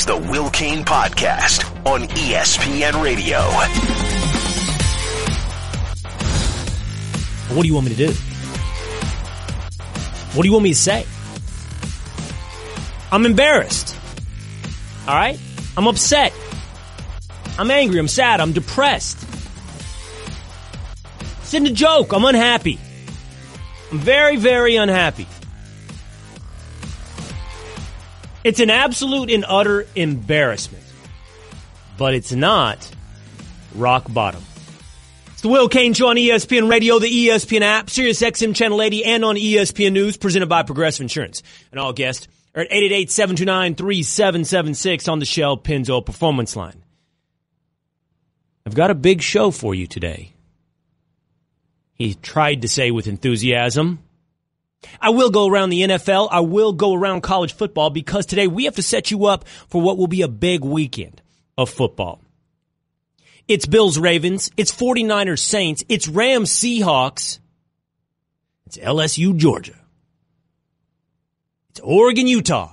the Will Cain Podcast on ESPN Radio. What do you want me to do? What do you want me to say? I'm embarrassed. All right? I'm upset. I'm angry. I'm sad. I'm depressed. It's in a joke. I'm unhappy. I'm very, very unhappy. It's an absolute and utter embarrassment. But it's not rock bottom. It's the Will Cain Show on ESPN Radio, the ESPN app, Sirius XM Channel 80, and on ESPN News, presented by Progressive Insurance. And all guests are at 888-729-3776 on the Shell Pennzoil Performance Line. I've got a big show for you today. He tried to say with enthusiasm. I will go around the NFL. I will go around college football because today we have to set you up for what will be a big weekend of football. It's Bills-Ravens. It's 49ers-Saints. It's Rams-Seahawks. It's LSU-Georgia. It's Oregon-Utah.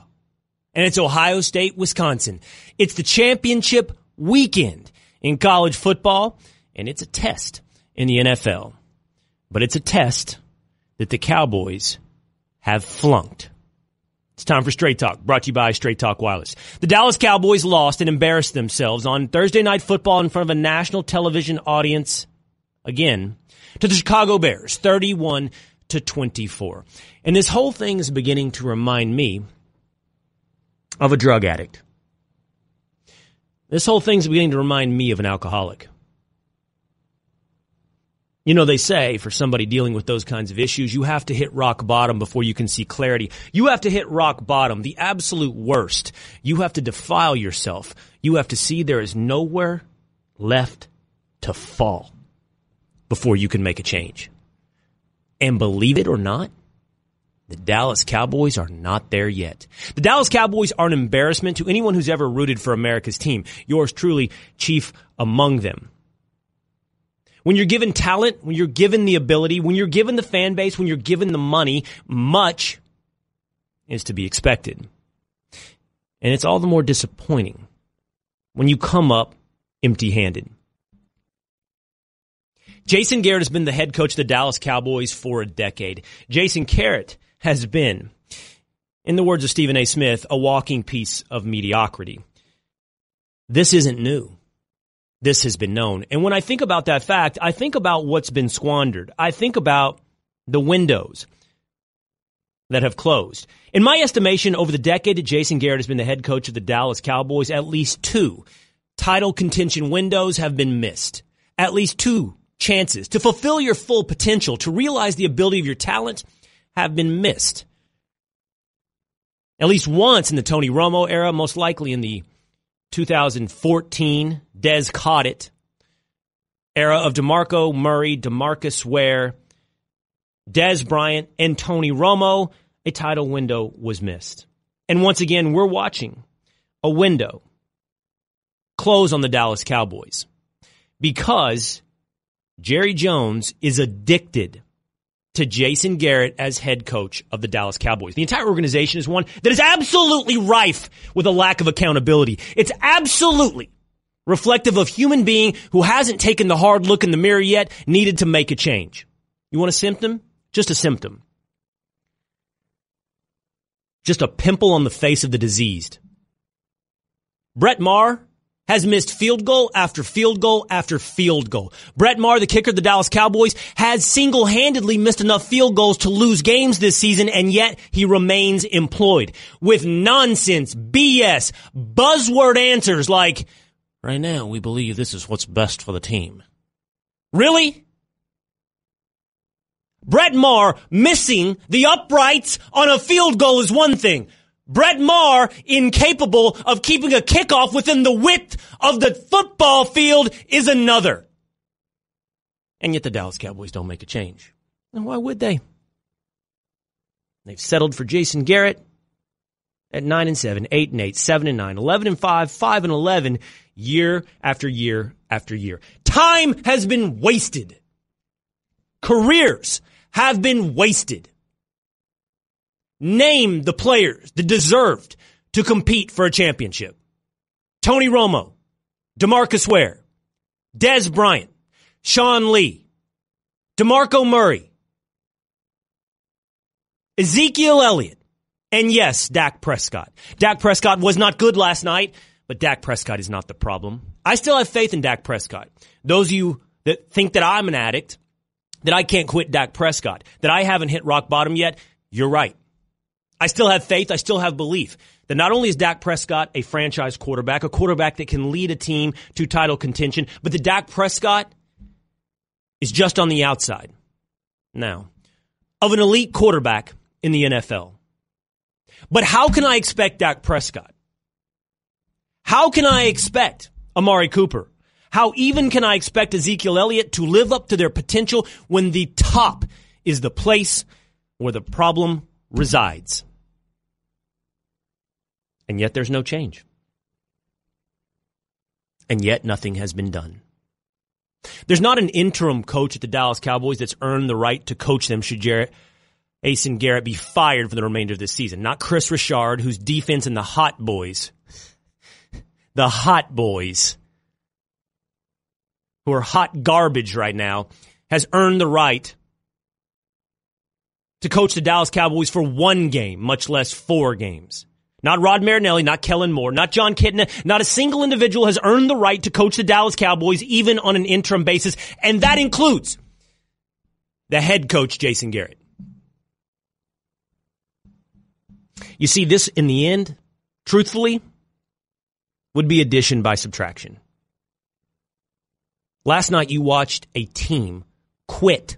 And it's Ohio State-Wisconsin. It's the championship weekend in college football, and it's a test in the NFL. But it's a test that the Cowboys have flunked. It's time for Straight Talk, brought to you by Straight Talk Wireless. The Dallas Cowboys lost and embarrassed themselves on Thursday Night Football in front of a national television audience, again, to the Chicago Bears, 31-24. And this whole thing is beginning to remind me of a drug addict. This whole thing is beginning to remind me of an alcoholic. You know, they say for somebody dealing with those kinds of issues, you have to hit rock bottom before you can see clarity. You have to hit rock bottom, the absolute worst. You have to defile yourself. You have to see there is nowhere left to fall before you can make a change. And believe it or not, the Dallas Cowboys are not there yet. The Dallas Cowboys are an embarrassment to anyone who's ever rooted for America's team. Yours truly, chief among them. When you're given talent, when you're given the ability, when you're given the fan base, when you're given the money, much is to be expected. And it's all the more disappointing when you come up empty-handed. Jason Garrett has been the head coach of the Dallas Cowboys for a decade. Jason Garrett has been, in the words of Stephen A. Smith, a walking piece of mediocrity. This isn't new. This has been known. And when I think about that fact, I think about what's been squandered. I think about the windows that have closed. In my estimation, over the decade that Jason Garrett has been the head coach of the Dallas Cowboys, at least 2 title contention windows have been missed. At least 2 chances to fulfill your full potential, to realize the ability of your talent, have been missed. At least once in the Tony Romo era, most likely in the 2014 Dez Caught It era of DeMarco Murray, DeMarcus Ware, Dez Bryant, and Tony Romo, a title window was missed. And once again, we're watching a window close on the Dallas Cowboys because Jerry Jones is addicted to Jason Garrett as head coach of the Dallas Cowboys. The entire organization is one that is absolutely rife with a lack of accountability. It's absolutely reflective of a human being who hasn't taken the hard look in the mirror yet, needed to make a change. You want a symptom? Just a symptom. Just a pimple on the face of the diseased. Brett Maher has missed field goal after field goal after field goal. Brett Maher, the kicker of the Dallas Cowboys, has single-handedly missed enough field goals to lose games this season, and yet he remains employed with nonsense, BS, buzzword answers like, right now we believe this is what's best for the team. Really? Brett Maher missing the uprights on a field goal is one thing. Brett Maher incapable of keeping a kickoff within the width of the football field is another. And yet the Dallas Cowboys don't make a change. And why would they? They've settled for Jason Garrett at 9-7, 8-8, 7-9, 11-5, 5-11, year after year after year. Time has been wasted. Careers have been wasted. Name the players that deserved to compete for a championship. Tony Romo, DeMarcus Ware, Dez Bryant, Sean Lee, DeMarco Murray, Ezekiel Elliott, and yes, Dak Prescott. Dak Prescott was not good last night, but Dak Prescott is not the problem. I still have faith in Dak Prescott. Those of you that think that I'm an addict, that I can't quit Dak Prescott, that I haven't hit rock bottom yet, you're right. I still have faith. I still have belief that not only is Dak Prescott a franchise quarterback, a quarterback that can lead a team to title contention, but that Dak Prescott is just on the outside now of an elite quarterback in the NFL. But how can I expect Dak Prescott? How can I expect Amari Cooper? How even can I expect Ezekiel Elliott to live up to their potential when the top is the place where the problem resides? And yet there's no change. And yet nothing has been done. There's not an interim coach at the Dallas Cowboys that's earned the right to coach them should Jason Garrett be fired for the remainder of this season. Not Chris Richard, whose defense in the hot boys, who are hot garbage right now, has earned the right to coach the Dallas Cowboys for one game, much less 4 games. Not Rod Marinelli, not Kellen Moore, not John Kitna. Not a single individual has earned the right to coach the Dallas Cowboys, even on an interim basis, and that includes the head coach, Jason Garrett. You see, this, in the end, truthfully, would be addition by subtraction. Last night, you watched a team quit.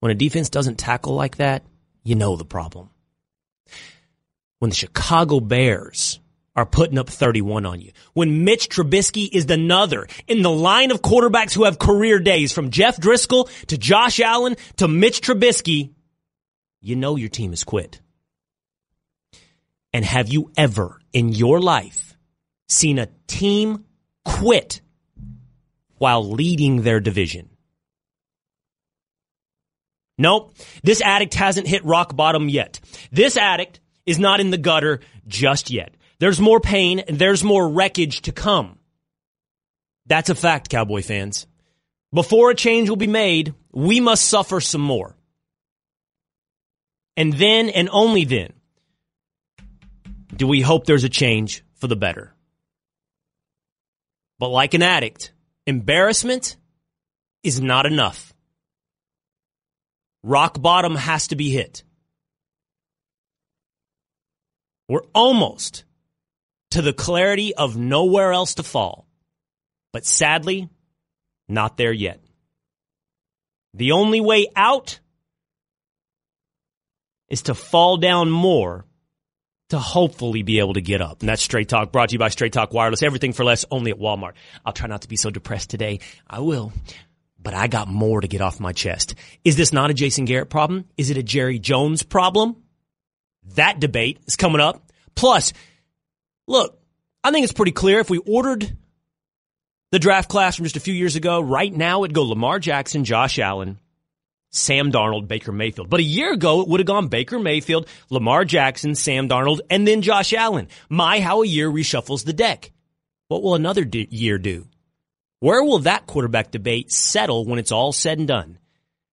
When a defense doesn't tackle like that, you know the problem. When the Chicago Bears are putting up 31 on you. When Mitch Trubisky is another in the line of quarterbacks who have career days, from Jeff Driscoll to Josh Allen to Mitch Trubisky, you know your team has quit. And have you ever in your life seen a team quit while leading their division? Nope. This addict hasn't hit rock bottom yet. This addict is not in the gutter just yet. There's more pain and there's more wreckage to come. That's a fact, Cowboy fans. Before a change will be made, we must suffer some more. And then, and only then, do we hope there's a change for the better. But like an addict, embarrassment is not enough. Rock bottom has to be hit. We're almost to the clarity of nowhere else to fall. But sadly, not there yet. The only way out is to fall down more to hopefully be able to get up. And that's Straight Talk, brought to you by Straight Talk Wireless. Everything for less, only at Walmart. I'll try not to be so depressed today. I will. But I got more to get off my chest. Is this not a Jason Garrett problem? Is it a Jerry Jones problem? That debate is coming up. Plus, look, I think it's pretty clear if we ordered the draft class from just a few years ago, right now it'd go Lamar Jackson, Josh Allen, Sam Darnold, Baker Mayfield. But a year ago, it would have gone Baker Mayfield, Lamar Jackson, Sam Darnold, and then Josh Allen. My, how a year reshuffles the deck. What will another year do? Where will that quarterback debate settle when it's all said and done?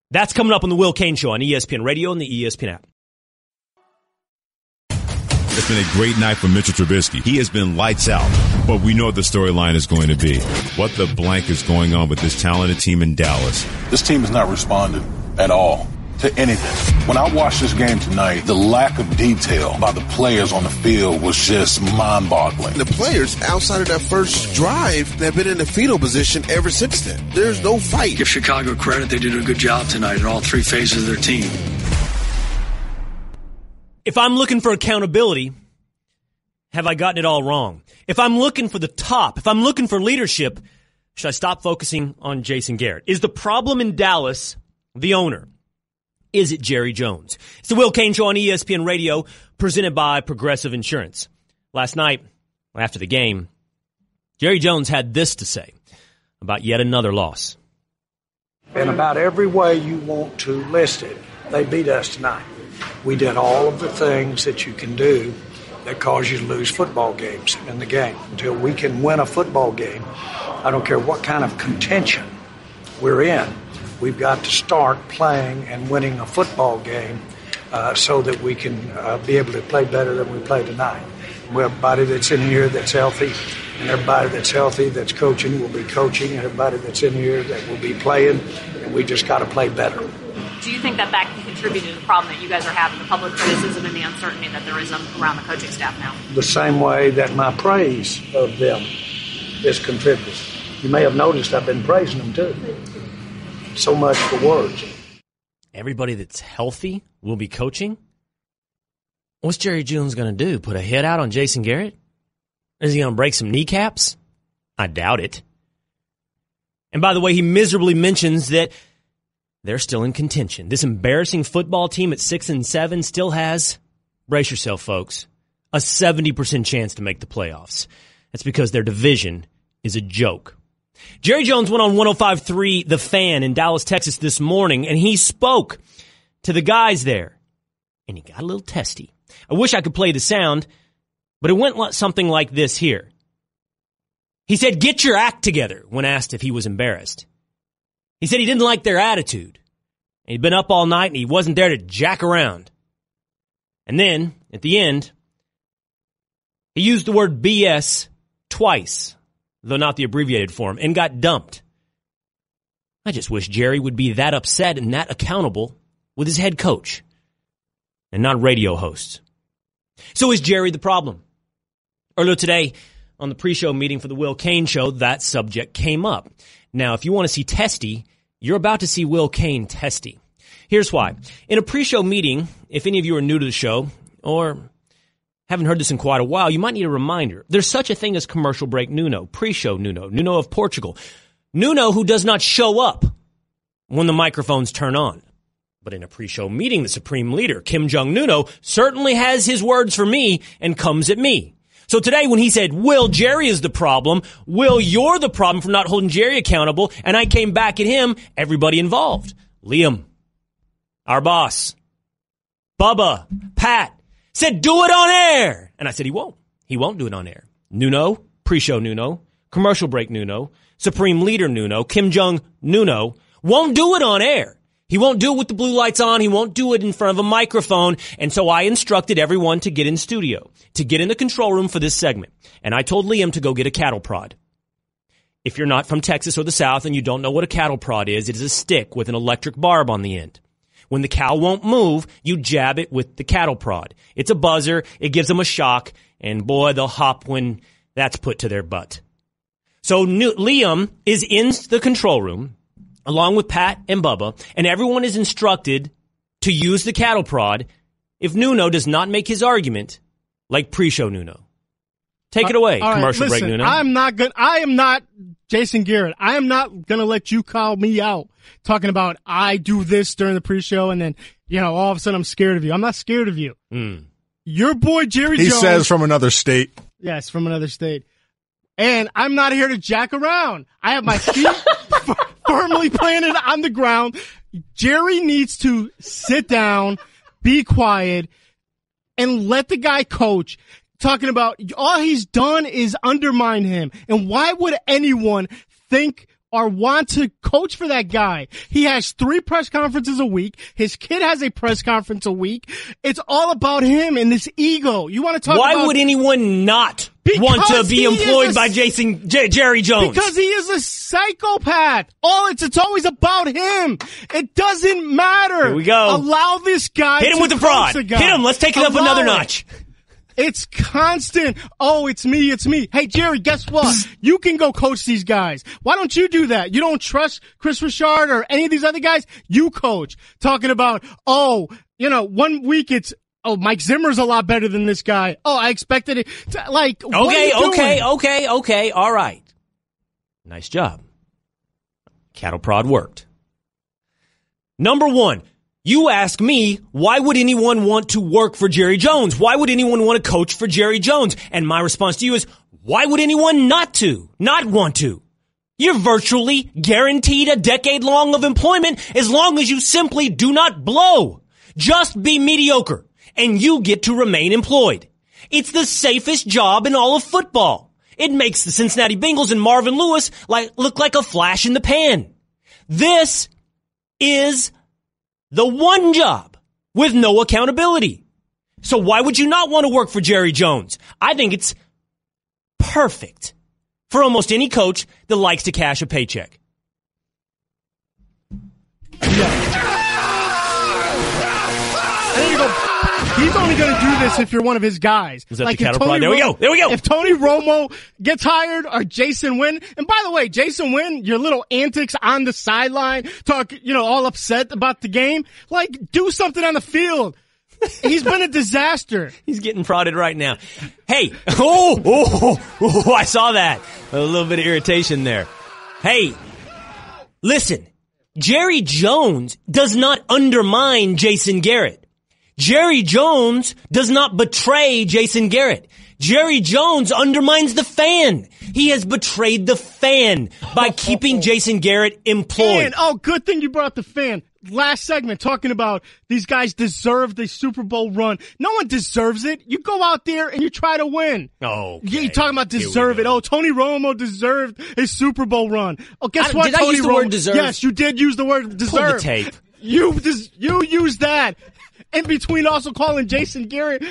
That's coming up on the Will Cain Show on ESPN Radio and the ESPN app. It's been a great night for Mitchell Trubisky. He has been lights out, but we know what the storyline is going to be. What the blank is going on with this talented team in Dallas. This team has not responded at all to anything. When I watched this game tonight, the lack of detail by the players on the field was just mind-boggling. The players outside of that first drive have been in the fetal position ever since then. There's no fight. Give Chicago credit. They did a good job tonight in all 3 phases of their team. If I'm looking for accountability, have I gotten it all wrong? If I'm looking for the top, if I'm looking for leadership, should I stop focusing on Jason Garrett? Is the problem in Dallas the owner? Is it Jerry Jones? It's the Will Cain Show on ESPN Radio, presented by Progressive Insurance. Last night, after the game, Jerry Jones had this to say about yet another loss. In about every way you want to list it, they beat us tonight. We did all of the things that you can do that cause you to lose football games in the game. Until we can win a football game, I don't care what kind of contention we're in, we've got to start playing and winning a football game so that we can be able to play better than we play tonight. Everybody that's in here that's healthy, and everybody that's healthy that's coaching will be coaching, and everybody that's in here that will be playing, and we just got to play better. Do you think that can contribute to the problem that you guys are having, the public criticism and the uncertainty that there is around the coaching staff now? The same way that my praise of them is contributing. You may have noticed I've been praising them too. So much for words. Everybody that's healthy will be coaching? What's Jerry Jones going to do? Put a hit out on Jason Garrett? Is he going to break some kneecaps? I doubt it. And by the way, he miserably mentions that they're still in contention. This embarrassing football team at 6-7 still has, brace yourself, folks, a 70% chance to make the playoffs. That's because their division is a joke. Jerry Jones went on 105.3 The Fan in Dallas, Texas this morning, and he spoke to the guys there. And he got a little testy. I wish I could play the sound, but it went something like this here. He said, "Get your act together," when asked if he was embarrassed. He said he didn't like their attitude. He'd been up all night and he wasn't there to jack around. And then, at the end, he used the word BS twice, though not the abbreviated form, and got dumped. I just wish Jerry would be that upset and that accountable with his head coach and not radio hosts. So is Jerry the problem? Earlier today, on the pre-show meeting for the Will Cain show, that subject came up. Now, if you want to see testy, you're about to see Will Cain testy. Here's why. In a pre-show meeting, if any of you are new to the show or haven't heard this in quite a while, you might need a reminder. There's such a thing as commercial break Nuno, pre-show Nuno of Portugal. Nuno who does not show up when the microphones turn on. But in a pre-show meeting, the supreme leader, Kim Jong-Nuno, certainly has his words for me and comes at me. So today when he said, "Will, Jerry is the problem. Will, you're the problem for not holding Jerry accountable," and I came back at him, everybody involved. Liam, our boss, Bubba, Pat, said, "Do it on air." And I said, he won't. He won't do it on air. Nuno, pre-show Nuno, commercial break Nuno, supreme leader Nuno, Kim Jong-Nuno, won't do it on air. He won't do it with the blue lights on. He won't do it in front of a microphone. And so I instructed everyone to get in studio, to get in the control room for this segment. And I told Liam to go get a cattle prod. If you're not from Texas or the South and you don't know what a cattle prod is, it is a stick with an electric barb on the end. When the cow won't move, you jab it with the cattle prod. It's a buzzer. It gives them a shock. And boy, they'll hop when that's put to their butt. So Liam is in the control room, along with Pat and Bubba, and everyone is instructed to use the cattle prod if Nuno does not make his argument like pre-show Nuno. Take it away, commercial break Nuno. I am not Jason Garrett. I am not going to let you call me out talking about I do this during the pre-show and then, all of a sudden I'm scared of you. I'm not scared of you. Your boy Jerry Jones. He says from another state. Yes, from another state. And I'm not here to jack around. I have my feet firmly planted on the ground. Jerry needs to sit down, be quiet, and let the guy coach. Talking about all he's done is undermine him. And why would anyone think or want to coach for that guy? He has 3 press conferences a week. His kid has a press conference a week. It's all about him and this ego. You want to talk about... Why would anyone not want to be employed by Jerry Jones? Because he is a psychopath. It's always about him. It doesn't matter. Here we go. Allow this guy Hit him with the fraud. Hit him. Let's take it up another notch. It's constant. Oh, it's me. Hey, Jerry, guess what? You can go coach these guys. Why don't you do that? You don't trust Chris Richard or any of these other guys? You coach. Talking about, 1 week it's, Mike Zimmer's a lot better than this guy. I expected it. Okay. All right. Nice job. Cattle prod worked. Number 1. You ask me, why would anyone want to work for Jerry Jones? Why would anyone want to coach for Jerry Jones? And my response to you is, why would anyone not want to? You're virtually guaranteed a decade long of employment as long as you simply do not blow. Just be mediocre, and you get to remain employed. It's the safest job in all of football. It makes the Cincinnati Bengals and Marvin Lewis look like a flash in the pan. This is the one job with no accountability. So why would you not want to work for Jerry Jones? I think it's perfect for almost any coach that likes to cash a paycheck. He's only going to do this if you're one of his guys. Is that the cattle prod? There we go. If Tony Romo gets hired or Jason Wynn, and by the way, Jason Wynn, your little antics on the sideline, all upset about the game, do something on the field. He's been a disaster. He's getting prodded right now. Hey, I saw that. A little bit of irritation there. Hey, listen, Jerry Jones does not undermine Jason Garrett. Jerry Jones does not betray Jason Garrett. Jerry Jones undermines the fan. He has betrayed the fan by keeping Jason Garrett employed. And, good thing you brought up the fan. Last segment talking about these guys deserve the Super Bowl run. No one deserves it. You go out there and you try to win. Oh, okay. You're talking about deserve it. Oh, Tony Romo deserved his Super Bowl run. Oh, guess what? Did I use the word deserve? Yes, you did use the word deserve. Pull the tape. You used that. In between also calling Jason Garrett,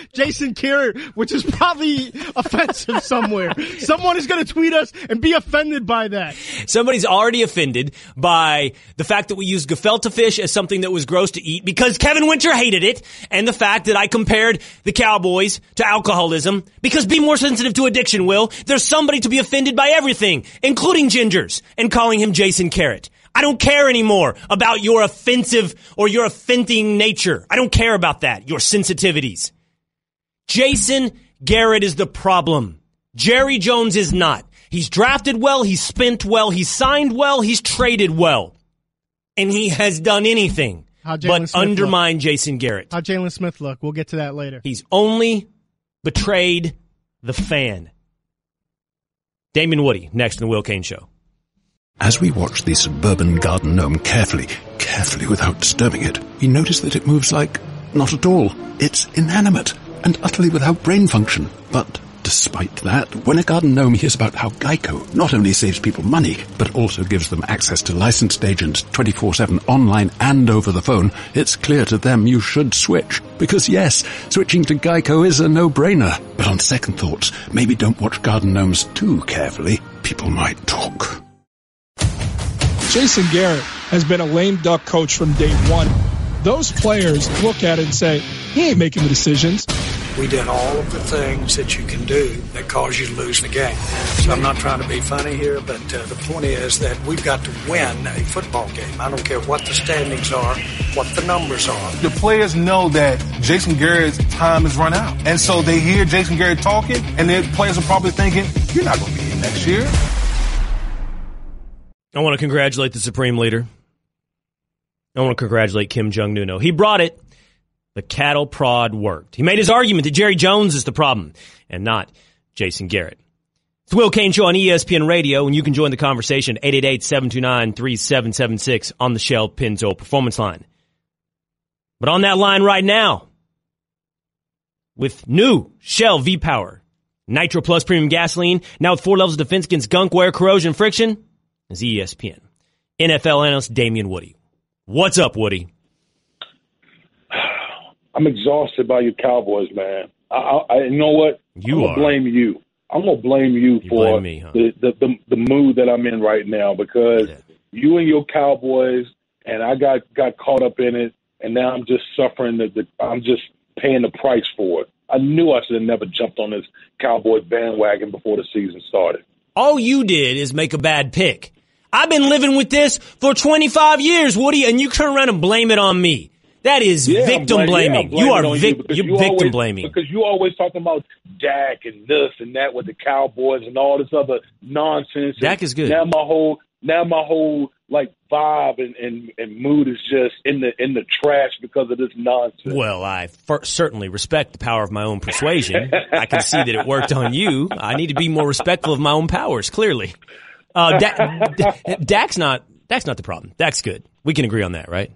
which is probably offensive somewhere. Someone is going to tweet us and be offended by that. Somebody's already offended by the fact that we used gefilte fish as something that was gross to eat because Kevin Winter hated it, and the fact that I compared the Cowboys to alcoholism because be more sensitive to addiction, Will. There's somebody to be offended by everything, including gingers, and calling him Jason Garrett. I don't care anymore about your offensive or your offending nature. I don't care about that, your sensitivities. Jason Garrett is the problem. Jerry Jones is not. He's drafted well, he's spent well, he's signed well, he's traded well. And he has done anything but undermine Jason Garrett. How'd Jalen Smith look? We'll get to that later. He's only betrayed the fan. Damien Woody, next in the Will Cain Show. As we watch the suburban garden gnome carefully without disturbing it, we notice that it moves like not at all. It's inanimate and utterly without brain function. But despite that, when a garden gnome hears about how Geico not only saves people money, but also gives them access to licensed agents 24/7 online and over the phone, it's clear to them you should switch. Because yes, switching to Geico is a no-brainer. But on second thoughts, maybe don't watch garden gnomes too carefully. People might talk. Jason Garrett has been a lame duck coach from day one. Those players look at it and say, he ain't making the decisions. We did all of the things that you can do that cause you to lose the game. So I'm not trying to be funny here, but the point is that we've got to win a football game. I don't care what the standings are, what the numbers are. The players know that Jason Garrett's time has run out. And so they hear Jason Garrett talking, and the players are probably thinking, you're not going to be here next year. I want to congratulate the Supreme Leader. I want to congratulate Kim Jong-un. He brought it. The cattle prod worked. He made his argument that Jerry Jones is the problem and not Jason Garrett. It's the Will Cain Show on ESPN Radio, and you can join the conversation at 888-729-3776 on the Shell Pennzoil Performance Line. But on that line right now, with new Shell V-Power, Nitro Plus Premium Gasoline, now with 4 levels of defense against gunk, wear, corrosion, friction, is ESPN NFL analyst Damien Woody. What's up, Woody? I'm exhausted by you Cowboys, man. You know what? I'm going to blame you. I'm going to blame you for blame me, huh? the mood that I'm in right now because you and your Cowboys, and I got caught up in it, and now I'm just suffering. I'm just paying the price for it. I knew I should have never jumped on this Cowboys bandwagon before the season started. All you did is make a bad pick. I've been living with this for 25 years, Woody, and you turn around and blame it on me. That is victim blaming. You are victim blaming. Because you always talking about Dak and this and that with the Cowboys and all this other nonsense. Dak is good. Now my whole like vibe and mood is just in the trash because of this nonsense. Well, I certainly respect the power of my own persuasion. I can see that it worked on you. I need to be more respectful of my own powers, clearly. Dak's not the problem. Dak's good. We can agree on that, right?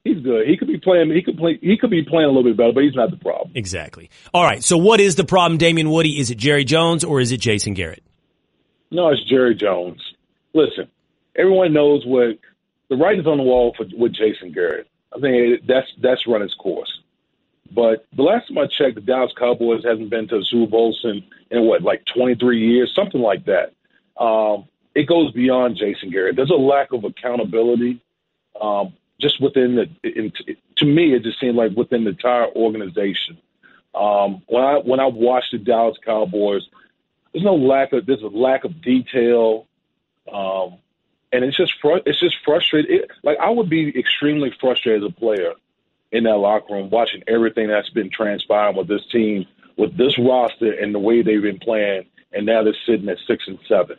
He's good. He could be playing. He could be playing a little bit better, but he's not the problem. Exactly. All right. So what is the problem, Damian Woody? Is it Jerry Jones or is it Jason Garrett? No, it's Jerry Jones. Listen, everyone knows what the writing's on the wall with Jason Garrett. I think that's run its course. But the last time I checked, the Dallas Cowboys hasn't been to a Super Bowl in 23 years, something like that. It goes beyond Jason Garrett. There's a lack of accountability. Just within to me, it just seemed like within the entire organization. When I watched the Dallas Cowboys, there's a lack of detail, and it's just frustrating. I would be extremely frustrated as a player in that locker room watching everything that's been transpiring with this team, with this roster, and the way they've been playing, and now they're sitting at 6-7.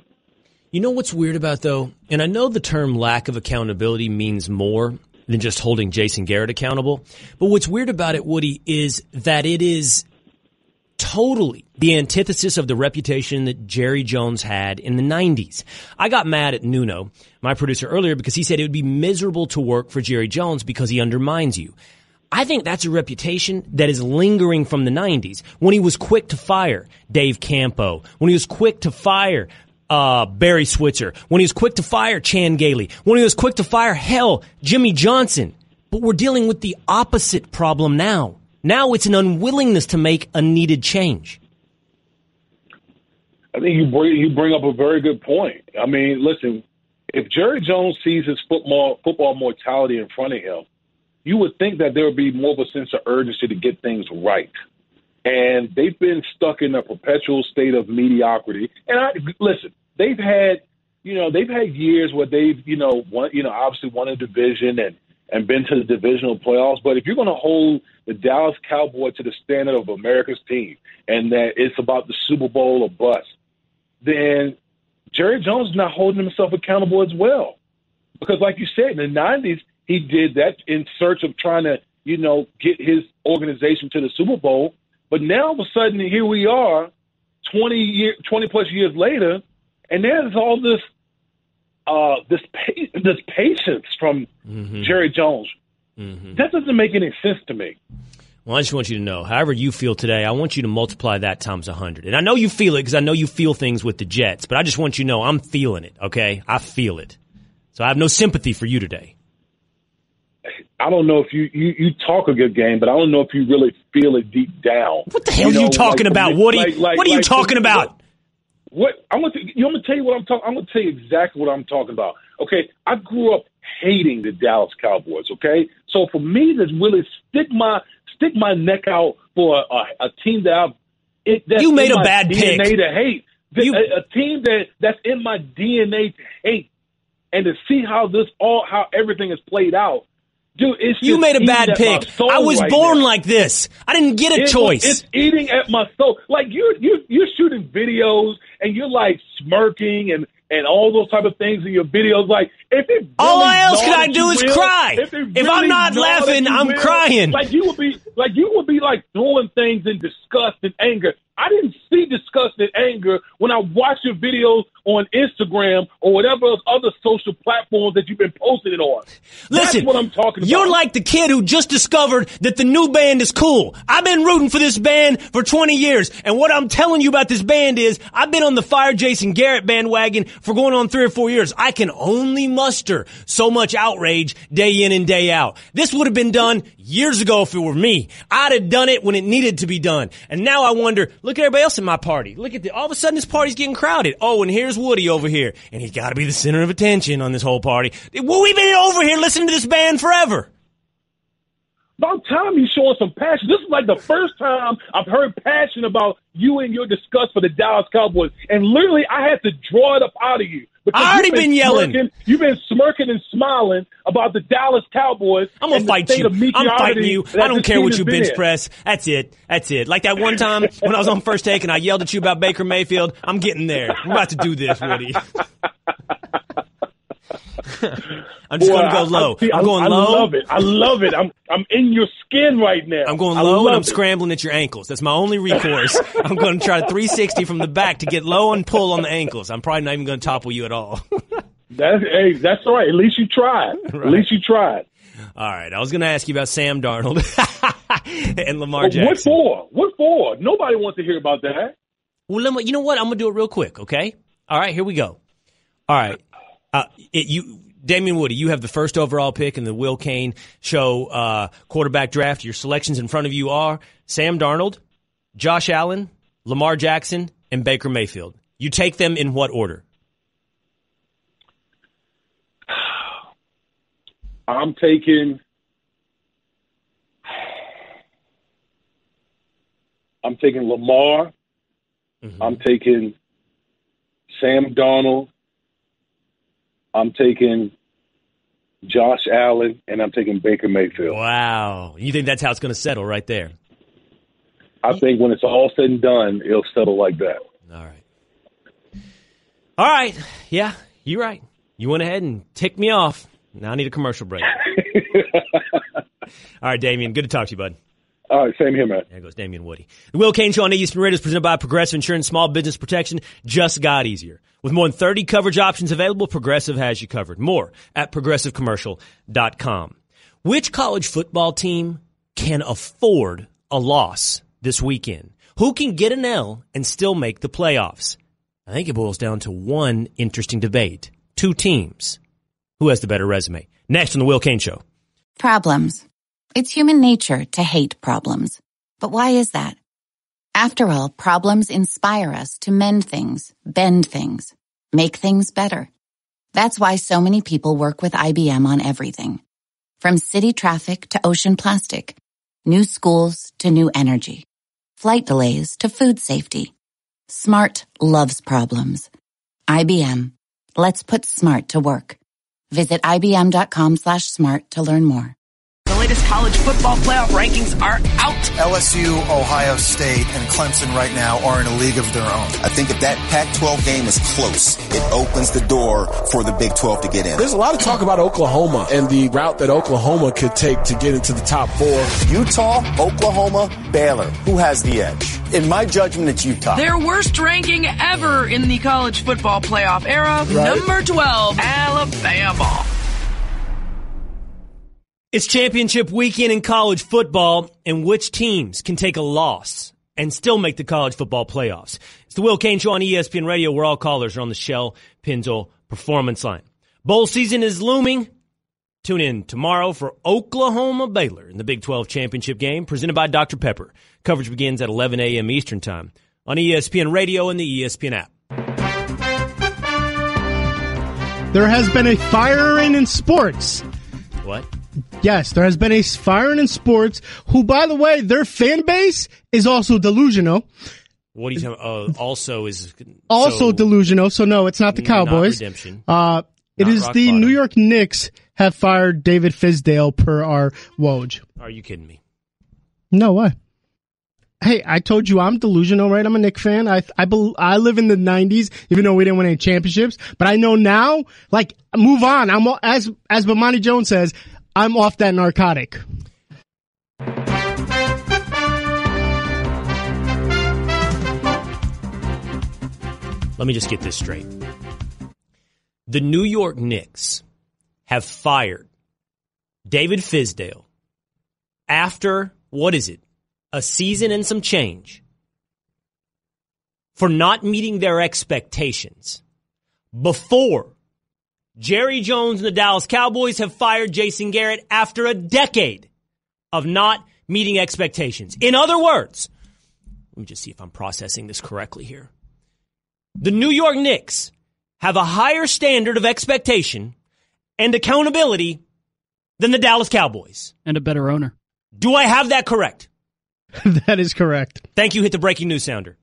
You know what's weird about, though? And I know the term lack of accountability means more than just holding Jason Garrett accountable. But what's weird about it, Woody, is that it is totally the antithesis of the reputation that Jerry Jones had in the 90s. I got mad at Nuno, my producer, earlier because he said it would be miserable to work for Jerry Jones because he undermines you. I think that's a reputation that is lingering from the 90s when he was quick to fire Dave Campo, when he was quick to fire Barry Switzer, when he was quick to fire Chan Gailey, when he was quick to fire, Jimmy Johnson. But we're dealing with the opposite problem now. Now it's an unwillingness to make a needed change. I think you bring up a very good point. I mean, listen, if Jerry Jones sees his football mortality in front of him, you would think that there would be more of a sense of urgency to get things right. And they've been stuck in a perpetual state of mediocrity. And listen, they've had years where they've, obviously won a division and been to the divisional playoffs. But if you're going to hold the Dallas Cowboys to the standard of America's team and that it's about the Super Bowl or bust, then Jerry Jones is not holding himself accountable as well. Because like you said, in the 90s, he did that in search of trying to, get his organization to the Super Bowl. But now all of a sudden, here we are, 20 plus years later, and there's all this patience from Jerry Jones. Mm-hmm. That doesn't make any sense to me. Well, I just want you to know, however you feel today, I want you to multiply that times 100. And I know you feel it because I know you feel things with the Jets, but I just want you to know I'm feeling it, okay? I feel it. So I have no sympathy for you today. I don't know if you talk a good game, but I don't know if you really feel it deep down. What the hell are you talking about, Woody? What are you talking about? I'm going to tell you what I'm talking. I'm going to tell you exactly what I'm talking about. Okay, I grew up hating the Dallas Cowboys. Okay, so for me to really stick my neck out for a team that's you made in a bad DNA pick to hate, a team that's in my DNA to hate, and to see how everything is played out. Dude, you made a bad pick. I was born like this. I didn't get a choice. It's eating at my soul. Like you're shooting videos and you're like smirking and all those type of things in your videos. Like if it really all else can I do is cry. If I'm not laughing, I'm crying. Like you would be like doing things in disgust and anger. I didn't see disgust and anger when I watched your videos on Instagram or whatever other social platforms that you've been posting it on. Listen, that's what I'm talking about. You're like the kid who just discovered that the new band is cool. I've been rooting for this band for 20 years, and what I'm telling you about this band is I've been on the Fire Jason Garrett bandwagon for going on 3 or 4 years. I can only muster so much outrage day in and day out. This would have been done years ago if it were me. I'd have done it when it needed to be done. And now I wonder, look at everybody else in my party. Look at all of a sudden this party's getting crowded. Oh, and here's Woody over here. And he's got to be the center of attention on this whole party. Well, we've been over here listening to this band forever. About time you showing some passion. This is like the first time I've heard passion about you and your disgust for the Dallas Cowboys. And literally, I had to draw it up out of you. I already been yelling. You've been smirking and smiling about the Dallas Cowboys. I'm going to fight you. I'm fighting you. I don't care what you bench press. That's it. Like that one time when I was on First Take and I yelled at you about Baker Mayfield. I'm getting there. We're about to do this, Woody. I'm just going to go low. I'm going low. I love it. I'm in your skin right now. I'm going low and I'm scrambling at your ankles. That's my only recourse. I'm going to try to 360 from the back to get low and pull on the ankles. I'm probably not even going to topple you at all. That's all right. At least you tried. Right. At least you tried. All right. I was going to ask you about Sam Darnold and Lamar Jackson. What for? Nobody wants to hear about that. Well, you know what? I'm going to do it real quick, okay? All right, here we go. All right. Damian Woody, you have the first overall pick in the Will Cain Show quarterback draft. Your selections in front of you are Sam Darnold, Josh Allen, Lamar Jackson, and Baker Mayfield. You take them in what order? I'm taking Lamar. Mm-hmm. I'm taking Sam Darnold. I'm taking Josh Allen, and I'm taking Baker Mayfield. Wow. You think that's how it's going to settle right there? I think when it's all said and done, it'll settle like that. All right. Yeah, you're right. You went ahead and ticked me off. Now I need a commercial break. All right, Damian, good to talk to you, bud. All right, same here, man. There goes Damian Woody. The Will Cain Show on ESPN Radio is presented by Progressive Insurance. Small business protection just got easier. With more than 30 coverage options available, Progressive has you covered. More at progressivecommercial.com. Which college football team can afford a loss this weekend? Who can get an L and still make the playoffs? I think it boils down to one interesting debate. Two teams. Who has the better resume? Next on The Will Cain Show. Problems. It's human nature to hate problems. But why is that? After all, problems inspire us to mend things, bend things, make things better. That's why so many people work with IBM on everything. From city traffic to ocean plastic, new schools to new energy, flight delays to food safety. Smart loves problems. IBM. Let's put smart to work. Visit IBM.com/smart to learn more. The latest college football playoff rankings are out. LSU, Ohio State, and Clemson right now are in a league of their own. I think if that Pac-12 game is close, it opens the door for the Big 12 to get in. There's a lot of talk about Oklahoma and the route that Oklahoma could take to get into the top 4. Utah, Oklahoma, Baylor. Who has the edge? In my judgment, it's Utah. Their worst ranking ever in the college football playoff era. Right. Number 12, Alabama. It's championship weekend in college football, and which teams can take a loss and still make the college football playoffs? It's the Will Cain Show on ESPN Radio, where all callers are on the Shell Pennzoil Performance Line. Bowl season is looming. Tune in tomorrow for Oklahoma Baylor in the Big 12 championship game, presented by Dr. Pepper. Coverage begins at 11 a.m. Eastern Time on ESPN Radio and the ESPN app. There has been a firing in sports. What? Yes, there has been a firing in sports who, by the way, their fan base is also delusional. What are you talking about? Also delusional. So, no, it's not the Cowboys. Not redemption. It is the bottom. New York Knicks have fired David Fizdale per our Woj. Are you kidding me? No, why? Hey, I told you I'm delusional, right? I'm a Knicks fan. I live in the 90s, even though we didn't win any championships. But I know now, like, move on. I'm as Bomani Jones says, I'm off that narcotic. Let me just get this straight. The New York Knicks have fired David Fizdale after, what is it, a season and some change, for not meeting their expectations before Jerry Jones and the Dallas Cowboys have fired Jason Garrett after a decade of not meeting expectations. In other words, let me just see if I'm processing this correctly here. The New York Knicks have a higher standard of expectation and accountability than the Dallas Cowboys. And a better owner. Do I have that correct? That is correct. Thank you. Hit the breaking news sounder.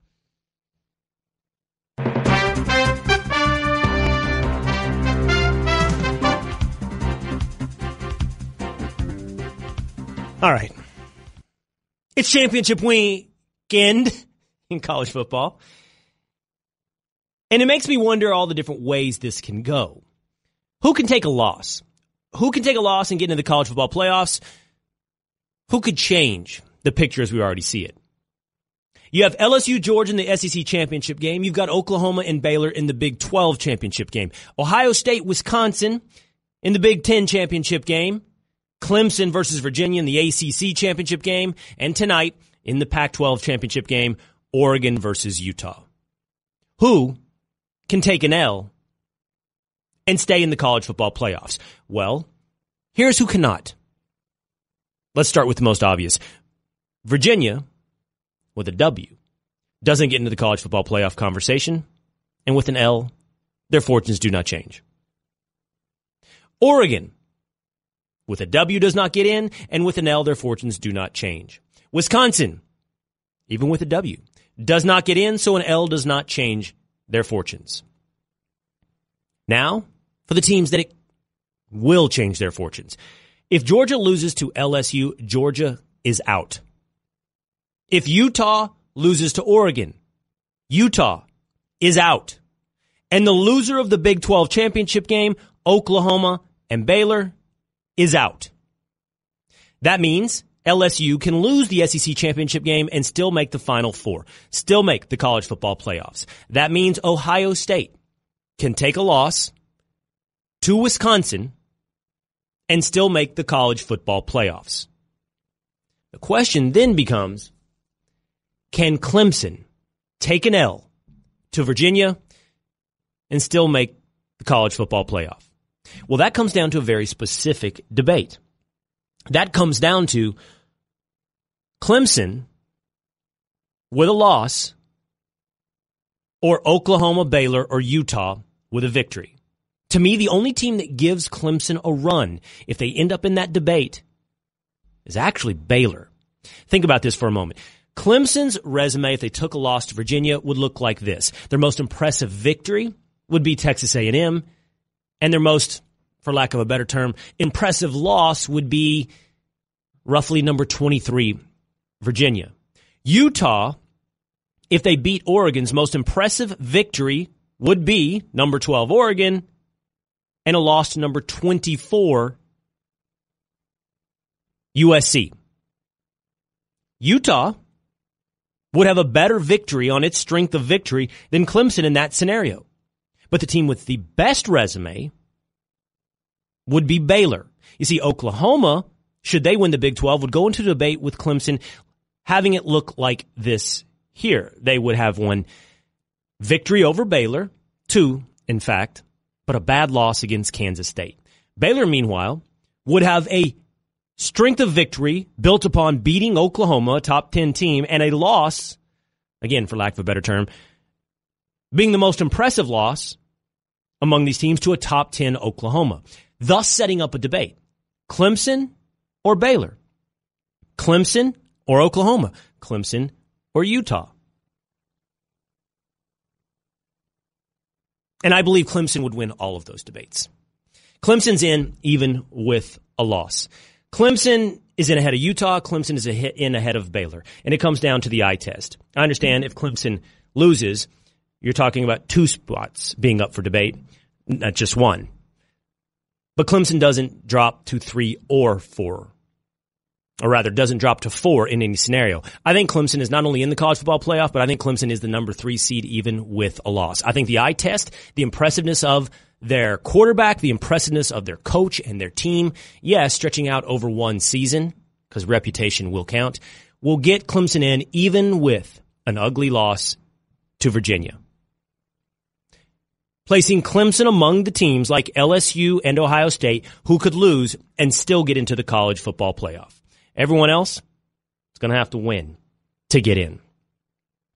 All right. It's championship weekend in college football. And it makes me wonder all the different ways this can go. Who can take a loss? Who can take a loss and get into the college football playoffs? Who could change the picture as we already see it? You have LSU, Georgia in the SEC championship game. You've got Oklahoma and Baylor in the Big 12 championship game. Ohio State, Wisconsin in the Big 10 championship game. Clemson versus Virginia in the ACC championship game, and tonight in the Pac-12 championship game, Oregon versus Utah. Who can take an L and stay in the college football playoffs? Well, here's who cannot. Let's start with the most obvious. Virginia, with a W, doesn't get into the college football playoff conversation, and with an L, their fortunes do not change. Oregon, with a W, does not get in, and with an L, their fortunes do not change. Wisconsin, even with a W, does not get in, so an L does not change their fortunes. Now, for the teams that it will change their fortunes. If Georgia loses to LSU, Georgia is out. If Utah loses to Oregon, Utah is out. And the loser of the Big 12 championship game, Oklahoma and Baylor, is out. That means LSU can lose the SEC championship game and still make the Final Four, still make the college football playoffs. That means Ohio State can take a loss to Wisconsin and still make the college football playoffs. The question then becomes, can Clemson take an L to Virginia and still make the college football playoff? Well, that comes down to a very specific debate. That comes down to Clemson with a loss or Oklahoma, Baylor, or Utah with a victory. To me, the only team that gives Clemson a run, if they end up in that debate, is actually Baylor. Think about this for a moment. Clemson's resume, if they took a loss to Virginia, would look like this. Their most impressive victory would be Texas A&M, and their most, for lack of a better term, impressive loss would be roughly number 23, Virginia. Utah, if they beat Oregon's most impressive victory would be number 12, Oregon, and a loss to number 24, USC. Utah would have a better victory on its strength of victory than Clemson in that scenario. But the team with the best resume would be Baylor. You see, Oklahoma, should they win the Big 12, would go into debate with Clemson, having it look like this here. They would have one victory over Baylor, two, in fact, but a bad loss against Kansas State. Baylor, meanwhile, would have a strength of victory built upon beating Oklahoma, a top 10 team, and a loss, again, for lack of a better term, being the most impressive loss among these teams to a top 10 Oklahoma, thus setting up a debate. Clemson or Baylor? Clemson or Oklahoma? Clemson or Utah? And I believe Clemson would win all of those debates. Clemson's in even with a loss. Clemson is in ahead of Utah. Clemson is in ahead of Baylor. And it comes down to the eye test. I understand if Clemson loses, you're talking about two spots being up for debate, not just one. But Clemson doesn't drop to 3 or 4. Or rather, doesn't drop to 4 in any scenario. I think Clemson is not only in the college football playoff, but I think Clemson is the number 3 seed even with a loss. I think the eye test, the impressiveness of their quarterback, the impressiveness of their coach and their team, yes, stretching out over one season, because reputation will count, will get Clemson in even with an ugly loss to Virginia. Placing Clemson among the teams like LSU and Ohio State who could lose and still get into the college football playoff. Everyone else is going to have to win to get in.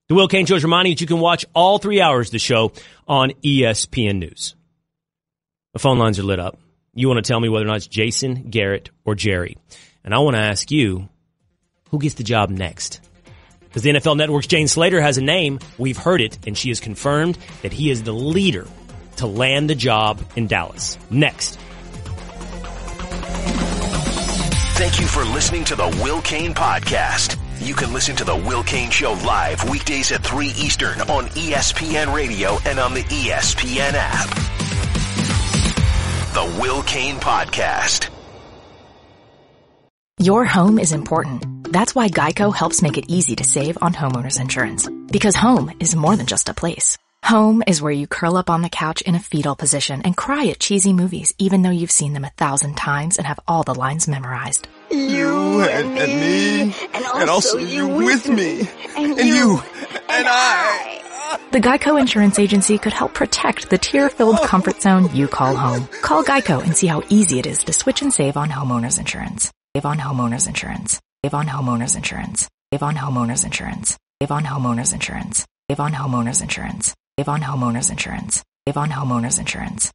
The Will Cain Show is reminding you that you can watch all 3 hours of the show on ESPN News. The phone lines are lit up. You want to tell me whether or not it's Jason, Garrett, or Jerry. And I want to ask you, who gets the job next? Because the NFL Network's Jane Slater has a name. We've heard it, and she has confirmed that he is the leader to land the job in Dallas. Next. Thank you for listening to the Will Cain Podcast. You can listen to the Will Cain Show live weekdays at 3 Eastern on ESPN Radio and on the ESPN app. The Will Cain Podcast. Your home is important. That's why Geico helps make it easy to save on homeowners insurance. Because home is more than just a place. Home is where you curl up on the couch in a fetal position and cry at cheesy movies, even though you've seen them 1,000 times and have all the lines memorized. You and me, and also you with me, and you and I. The Geico Insurance Agency could help protect the tear-filled comfort zone you call home. Call Geico and see how easy it is to switch and save on homeowners insurance. Save on homeowners insurance. Save on homeowners insurance. Save on homeowners insurance. Save on homeowners insurance. Save on homeowners insurance. Save on homeowners insurance. Save on homeowners insurance.